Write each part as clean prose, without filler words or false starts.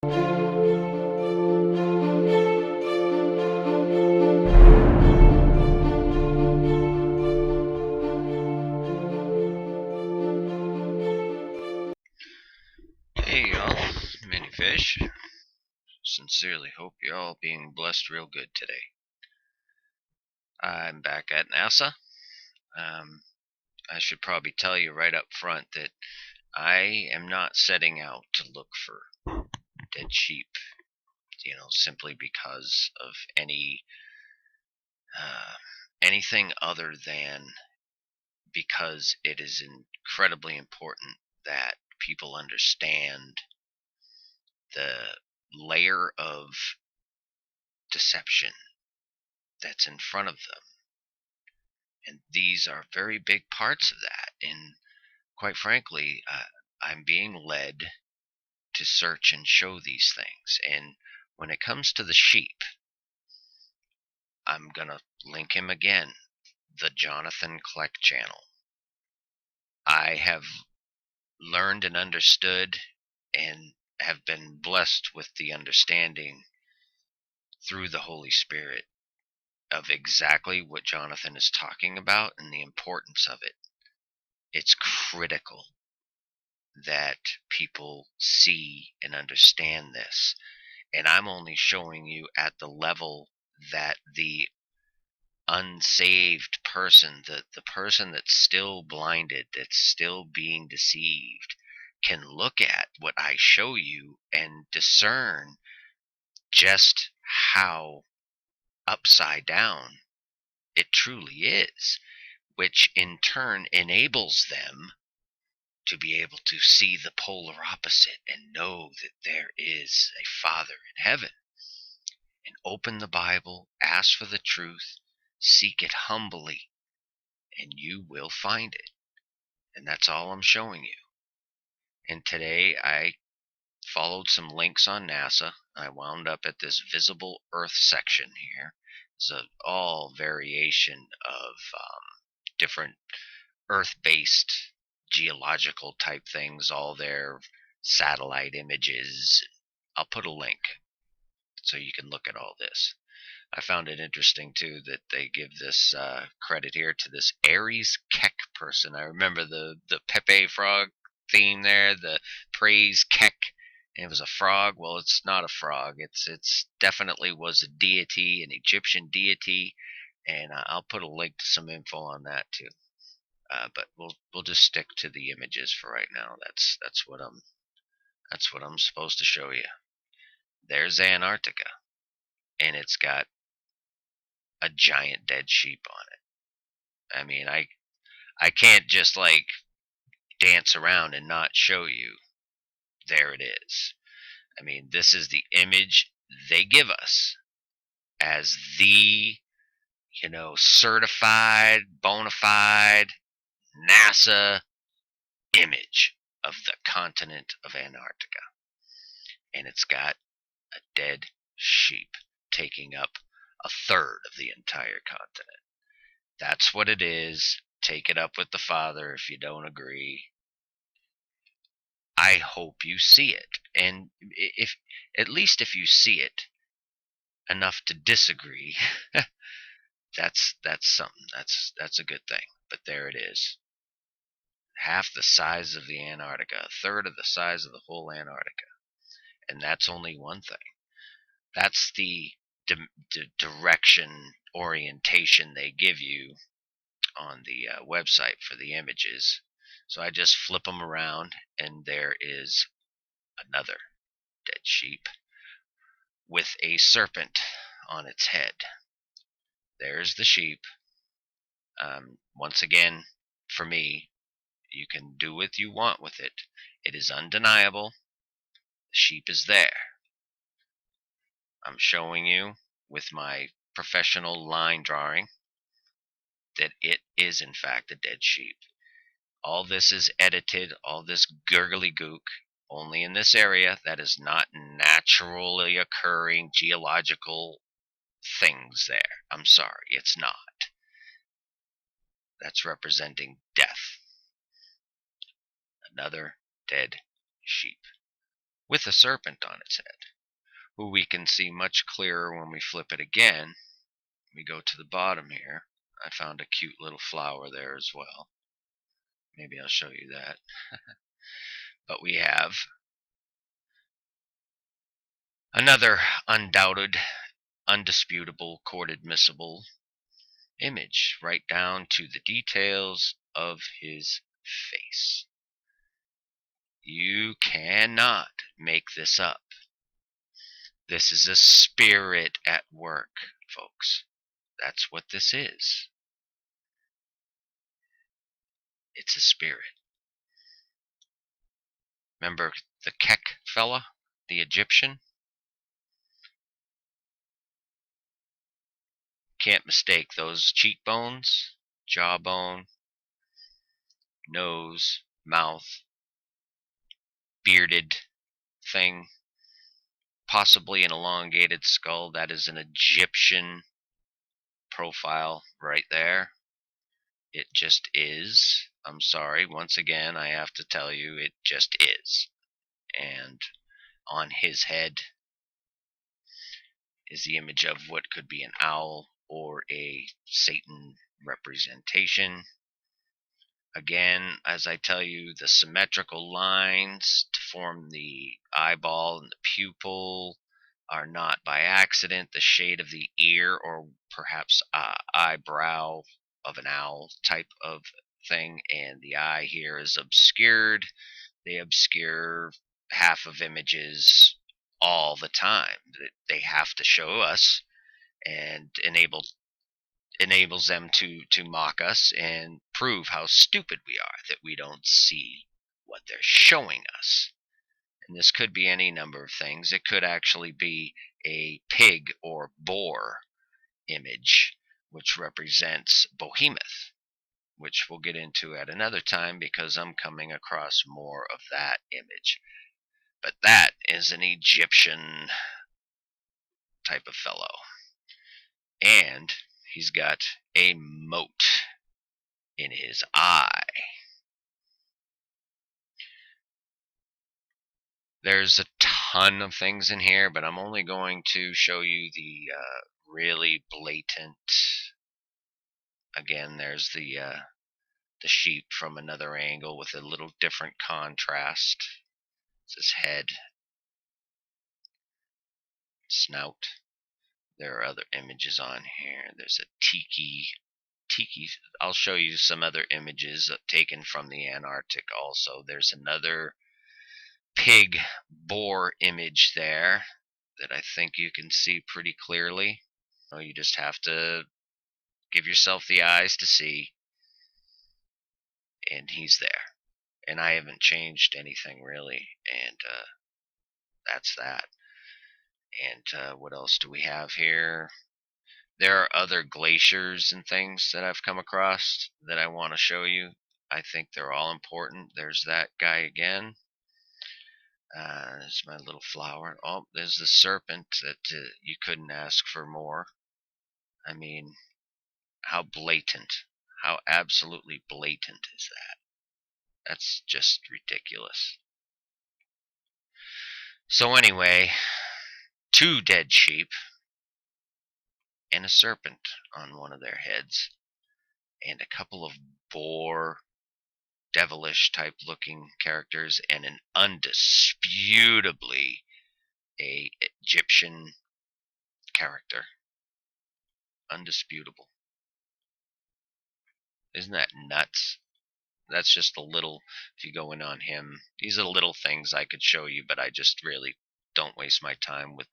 Hey y'all, many fish. Sincerely hope you're all being blessed real good today. I'm back at NASA. I should probably tell you right up front that I am not setting out to look for dead sheep, simply because of anything other than because it is incredibly important that people understand the layer of deception that's in front of them. And these are very big parts of that. And quite frankly, I'm being led to search and show these things. And when it comes to the sheep, I'm going to link him again, the Jonathan Kleck channel. I have learned and understood and have been blessed with the understanding through the Holy Spirit of exactly what Jonathan is talking about and the importance of it. It's critical that people see and understand this. And I'm only showing you at the level that the unsaved person, the person that's still blinded, that's still being deceived, can look at what I show you and discern just how upside down it truly is, which in turn enables them to be able to see the polar opposite and know that there is a Father in heaven. And open the Bible, ask for the truth, seek it humbly, and you will find it. And that's all I'm showing you. And today I followed some links on NASA. I wound up at this visible Earth section here. It's all variation of different Earth-based geological type things, all their satellite images. I'll put a link so you can look at all this. I found it interesting too that they give this credit here to this Aries Keck person. I remember the Pepe frog theme there, the praise Keck. And it was a frog. Well, it's not a frog. It's definitely was a deity, an Egyptian deity, and I'll put a link to some info on that too. But we'll just stick to the images for right now. That's what I'm supposed to show you. There's Antarctica, and it's got a giant dead sheep on it. I mean, I can't just like dance around and not show you. There it is. I mean, this is the image they give us as the, certified, bona fide NASA image of the continent of Antarctica. And it's got a dead sheep taking up a third of the entire continent. That's what it is. Take it up with the Father if you don't agree. I hope you see it. And if at least if you see it enough to disagree, that's something. That's a good thing. But there it is. Half the size of the Antarctica, a third of the size of the whole Antarctica. And that's only one thing. That's the direction orientation they give you on the website for the images. So I just flip them around, and there is another dead sheep with a serpent on its head. There's the sheep. Once again, for me, you can do what you want with it. It is undeniable. The sheep is there. I'm showing you with my professional line drawing that it is in fact a dead sheep. All this is edited, all this gurgly gook, only in this area. That is not naturally occurring geological things there. I'm sorry, it's not. That's representing death. Another dead sheep. with a serpent on its head, who we can see much clearer when we flip it again. We go to the bottom here. I found a cute little flower there as well. Maybe I'll show you that. But we have another undoubted, undisputable, court admissible image, right down to the details of his face. You cannot make this up. This is a spirit at work, folks. That's what this is. It's a spirit. Remember the Kek fella, the Egyptian? Can't mistake those cheekbones, jawbone, nose, mouth, bearded thing, possibly an elongated skull. That is an Egyptian profile right there. It just is. I'm sorry. Once again, I have to tell you, it just is. And on his head is the image of what could be an owl or a Satan representation. Again, as I tell you, the symmetrical lines to form the eyeball and the pupil are not by accident. The shade of the ear or perhaps eyebrow of an owl type of thing, and the eye here is obscured. They obscure half of images all the time. They have to show us and enables them to mock us and prove how stupid we are that we don't see what they're showing us. And this could be any number of things. It could actually be a pig or boar image, which represents Behemoth, which we'll get into at another time because I'm coming across more of that image. But that is an Egyptian type of fellow. And he's got a mote in his eye. There's a ton of things in here, but I'm only going to show you the really blatant. Again, there's the sheep from another angle with a little different contrast. It's his head, snout. There are other images on here. There's a tiki. I'll show you some other images taken from the Antarctic also. There's another pig boar image there that I think you can see pretty clearly. You just have to give yourself the eyes to see, and he's there. And I haven't changed anything really, and that's that. And what else do we have here? There are other glaciers and things that I've come across that I want to show you. I think they're all important. There's that guy again. There's my little flower. Oh, there's the serpent that you couldn't ask for more. I mean, how blatant, how absolutely blatant is that? That's just ridiculous. So anyway, 2 dead sheep and a serpent on one of their heads, and a couple of boar, devilish type looking characters, and an undisputably a Egyptian character. Undisputable. Isn't that nuts? That's just a little, if you go in on him, these are little things I could show you, but I just really don't waste my time with.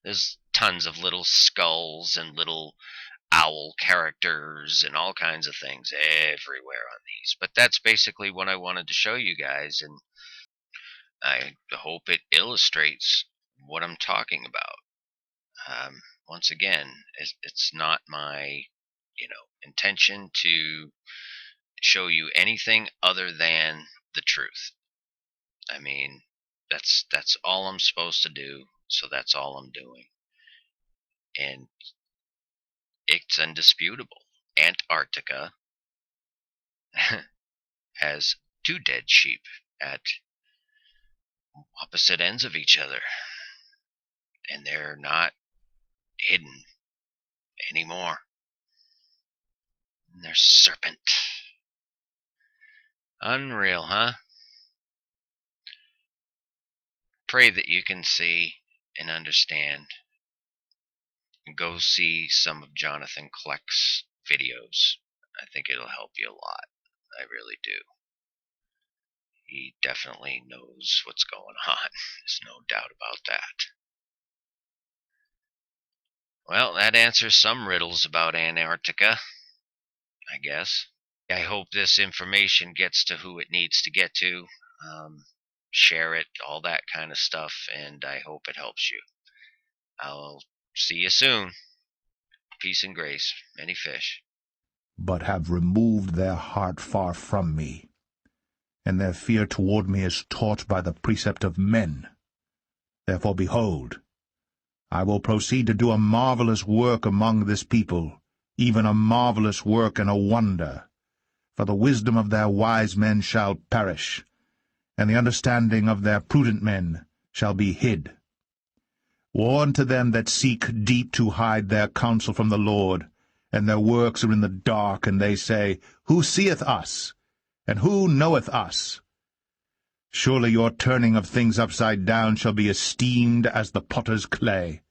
There's tons of little skulls and little owl characters and all kinds of things everywhere on these. But that's basically what I wanted to show you guys, and I hope it illustrates what I'm talking about. Once again, it's not my, intention to show you anything other than the truth. I mean, that's all I'm supposed to do, so that's all I'm doing. And it's undisputable. Antarctica has 2 dead sheep at opposite ends of each other. And they're not hidden anymore. And there's Serpent. Unreal, huh? Pray that you can see and understand. And go see some of Jonathan Kleck's videos. I think it'll help you a lot. I really do. He definitely knows what's going on. There's no doubt about that. Well, that answers some riddles about Antarctica, I guess. I hope this information gets to who it needs to get to. Share it, all that kind of stuff, and I hope it helps you. I'll see you soon. Peace and grace. Many fish. But have removed their heart far from me, and their fear toward me is taught by the precept of men. Therefore, behold, I will proceed to do a marvelous work among this people, even a marvelous work and a wonder. For the wisdom of their wise men shall perish, and the understanding of their prudent men shall be hid. Woe unto them that seek deep to hide their counsel from the Lord, and their works are in the dark, and they say, Who seeth us? And who knoweth us? Surely your turning of things upside down shall be esteemed as the potter's clay,